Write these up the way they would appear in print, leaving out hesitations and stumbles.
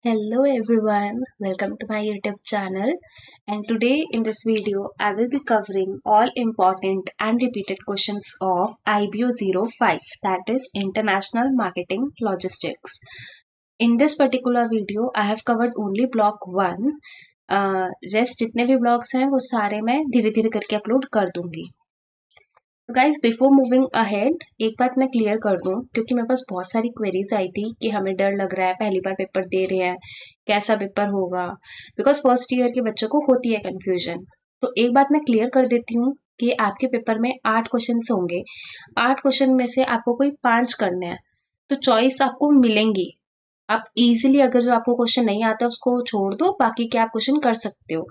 Hello everyone, welcome to my YouTube channel, and today in this video I will be covering all important and repeated questions of IBO 05, that is International Marketing Logistics. In this particular video I have covered only block 1. Rest जितने भी blogs हैं वो सारे मैं धीरे धीरे करके upload कर दूंगी. तो गाइज बिफोर मूविंग अहेड एक बात मैं क्लियर कर दूं, क्योंकि मेरे पास बहुत सारी क्वेरीज आई थी कि हमें डर लग रहा है, पहली बार पेपर दे रहे हैं, कैसा पेपर होगा, बिकॉज फर्स्ट ईयर के बच्चों को होती है कंफ्यूजन. तो एक बात मैं क्लियर कर देती हूँ कि आपके पेपर में 8 क्वेश्चन होंगे. 8 क्वेश्चन में से आपको कोई 5 करने हैं, तो चॉइस आपको मिलेंगी. आप इजीली अगर जो आपको क्वेश्चन नहीं आता उसको छोड़ दो, बाकी के आप क्वेश्चन कर सकते हो.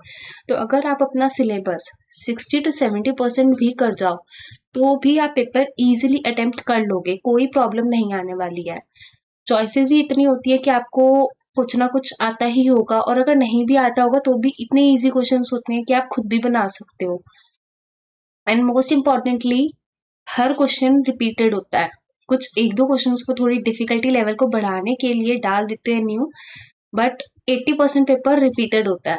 तो अगर आप अपना सिलेबस 60 to 70% भी कर जाओ तो भी आप पेपर इजीली अटेम्प्ट कर लोगे, कोई प्रॉब्लम नहीं आने वाली है. चॉइसेस ही इतनी होती है कि आपको कुछ ना कुछ आता ही होगा, और अगर नहीं भी आता होगा तो भी इतने इजी क्वेश्चंस होते हैं कि आप खुद भी बना सकते हो. And most importantly her question repeated होता है. कुछ एक दो क्वेश्चंस को थोड़ी डिफिकल्टी लेवल को बढ़ाने के लिए डाल देते हैं न्यू, बट 80% पेपर रिपीटेड होता है.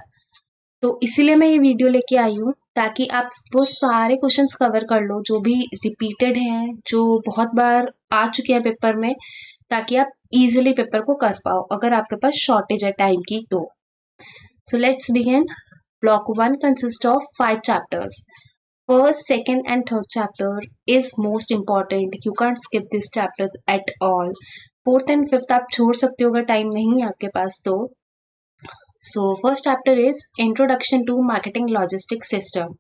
तो इसीलिए मैं ये वीडियो लेके आई हूँ ताकि आप वो सारे क्वेश्चंस कवर कर लो जो भी रिपीटेड हैं, जो बहुत बार आ चुके हैं पेपर में, ताकि आप इजीली पेपर को कर पाओ अगर आपके पास शॉर्टेज है टाइम की तो. So let's begin. Block 1 consist of 5 chapters. First, second and third chapter is most important. You can't skip these chapters at all. Fourth and fifth आप छोड़ सकते हो अगर टाइम नहीं है आपके पास तो. So first chapter is Introduction to Marketing Logistics System.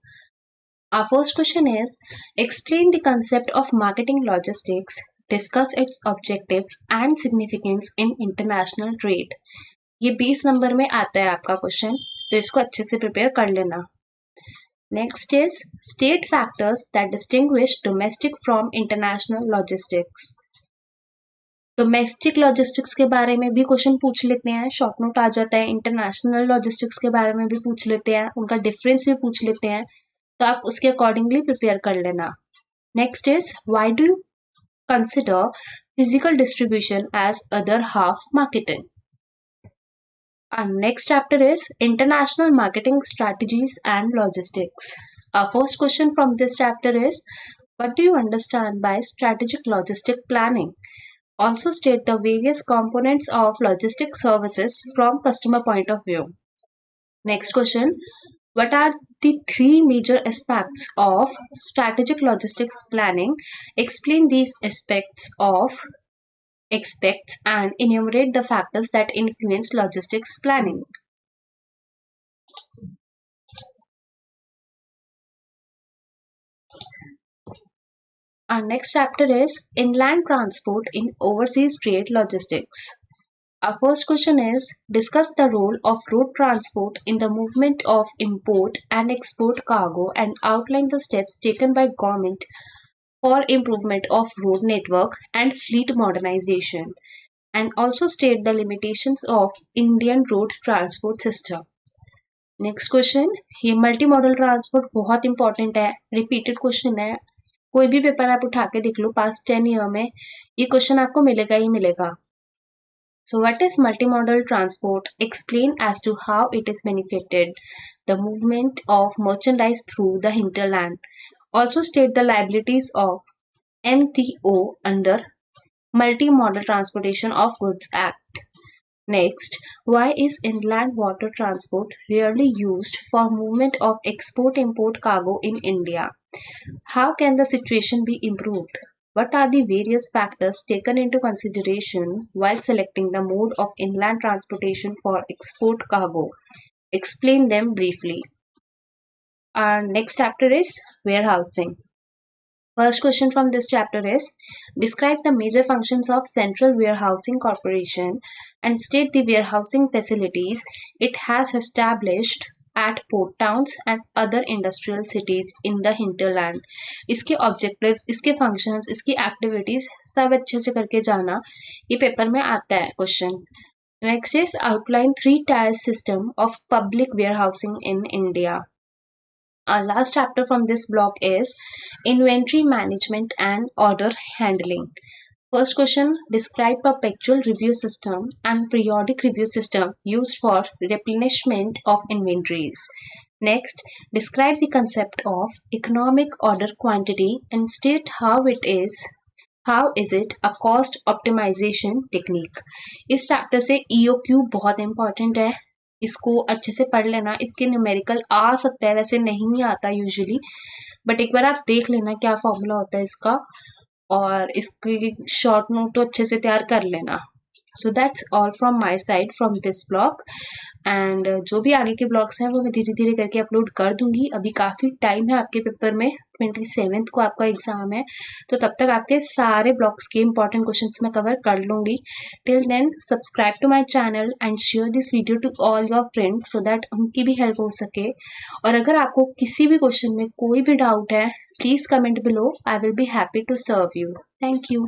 Our first question is explain the concept of marketing logistics, discuss its objectives and significance in international trade. ये 20 नंबर में आता है आपका क्वेश्चन, तो इसको अच्छे से प्रिपेयर कर लेना. Next is state factors that distinguish domestic from international logistics. Domestic logistics के बारे में भी क्वेश्चन पूछ लेते हैं, शॉर्ट नोट आ जाता है. इंटरनेशनल लॉजिस्टिक्स के बारे में भी पूछ लेते हैं, उनका डिफरेंस भी पूछ लेते हैं, तो आप उसके अकॉर्डिंगली प्रिपेयर कर लेना. Next is why do you consider physical distribution as other half marketing. Our next chapter is International Marketing Strategies and Logistics. Our first question from this chapter is what do you understand by strategic logistic planning? Also state the various components of logistic services from customer point of view. Next question, what are the 3 major aspects of strategic logistics planning? Explain these aspects and enumerate the factors that influence logistics planning. Our next chapter is Inland Transport in Overseas Trade Logistics. Our first question is discuss the role of road transport in the movement of import and export cargo and outline the steps taken by government for improvement of road network and fleet modernization, and also state the limitations of Indian road transport system. Next question, ये multi modal transport बहुत important है, repeated question है. कोई भी paper आप उठा के देख लो पास्ट 10 ईयर में, ये क्वेश्चन आपको मिलेगा ही मिलेगा. So what is multimodal transport? Explain as to how it is benefited the movement of merchandise through the hinterland. Also state the liabilities of MTO under Multimodal Transportation of Goods Act. Next, why is inland water transport rarely used for movement of export-import cargo in India? How can the situation be improved? What are the various factors taken into consideration while selecting the mode of inland transportation for export cargo? Explain them briefly. Our next chapter is warehousing. First question from this chapter is describe the major functions of Central Warehousing Corporation and state the warehousing facilities it has established at port towns and other industrial cities in the hinterland. इसके objectives, इसके functions, इसकी activities सब अच्छे से करके जाना, ये paper में आता है question. Next is outline 3-tier system of public warehousing in India. Our last chapter from this block is Inventory Management and Order Handling. First question, describe perpetual review system and periodic review system used for replenishment of inventories. Next, describe the concept of economic order quantity and state how is it a cost optimization technique. इस chapter से EOQ बहुत important है, इसको अच्छे से पढ़ लेना. इसके न्यूमेरिकल आ सकता है, वैसे नहीं आता यूजुअली, बट एक बार आप देख लेना क्या फॉर्मूला होता है इसका, और इसकी शॉर्ट नोट तो अच्छे से तैयार कर लेना. So that's all from my side from this blog. And जो भी आगे के ब्लॉग्स हैं वो मैं धीरे धीरे करके अपलोड कर दूंगी. अभी काफ़ी टाइम है आपके पेपर में, 27th को आपका एग्जाम है, तो तब तक आपके सारे ब्लॉग्स के इंपॉर्टेंट क्वेश्चंस मैं कवर कर लूंगी. Till then subscribe to my channel and share this video to all your friends so that उनकी भी हेल्प हो सके. और अगर आपको किसी भी क्वेश्चन में कोई भी डाउट है, please comment below. I will be happy to serve you. Thank you.